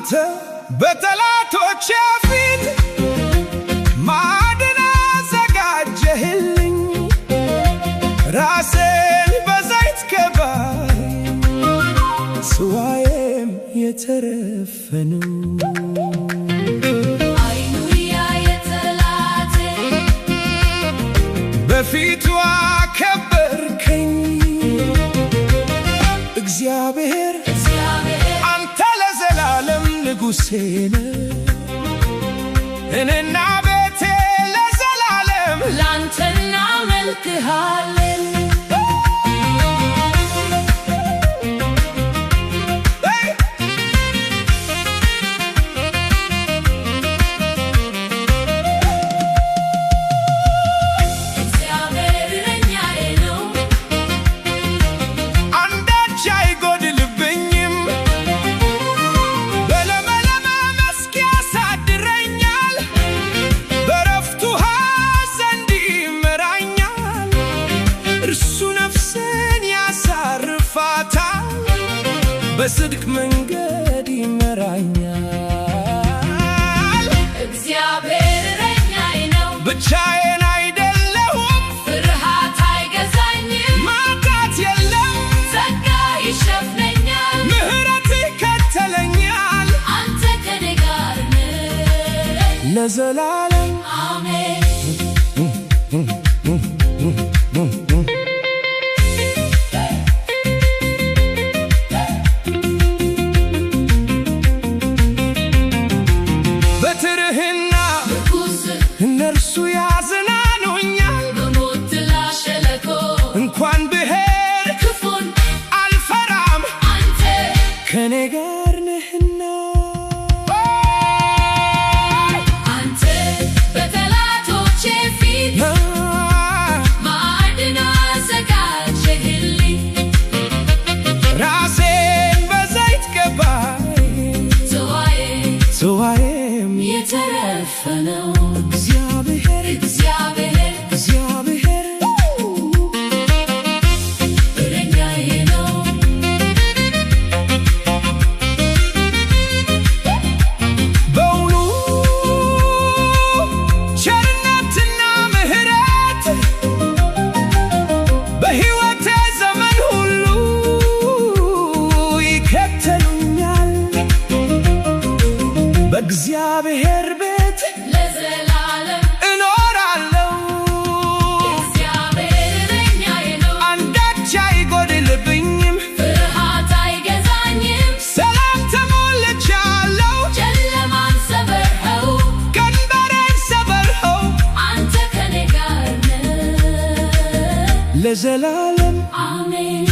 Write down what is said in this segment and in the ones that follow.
አንተ በጠላቶቼ ፊት ማዕድን አዘጋጀህልኝ ራሴን በዘይት ቀባህ ጽዋዬም የተረፈ ነው። በፊቱ አከበርከኝ እግዚአብሔር አንተ ለዘላለም ንጉሴ ነህ። እኔና ቤቴ ለዘላለም ላንተ እናመልክሃለን። በጽድቅ መንገድ ይመራኛል። እግዚአብሔር እረኛዬ ነው፣ ብቻዬን አይደለሁም። ፍርሃት አይገዛኝም፣ ማጣት የለም፣ ጸጋ ይሸፍነኛል። ምሕረት ይከተለኛል፣ አንተ ከኔ ጋር ነህ ለዘላለም አሜን። እነርሱ ያዝናኑኛል፣ በሞት ጥላ ሸለቆ እንኳን ብሄድ ክፉን አልፈራም፣ አንተ ከኔ ጋር ነህና። አንተ በጠላቶቼ ፊት ማዕድን አዘጋጀህልኝ ራሴን በዘይት ቀባህ ጽዋዬም የተረፈ ነው። እግዚአብሔር እረኛዬ ነው፣ በውኑ ቸርነትና ምሕረት በሕይወቴ ዘመን ሁሉ ይከተሉኛል። በእግዚአብሔር ቤት ለዘላለም እኖራለሁ። እግዚአብሔር እረኛዬ ነው፣ አንዳች አይጎድልብኝም። ፍርሃት አይገዛኝም፣ ሰላም ተሞልቻለሁ። ጨለማን ሰበርኸው፣ ቀንበሬን ሰበርኸው፣ አንተ ከኔ ጋር ነህ ለዘላለም አሜን።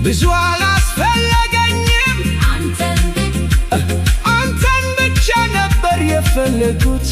ብዙ አላስፈለገኝም፣ አንተን ብቻ ነበር የፈለጉት።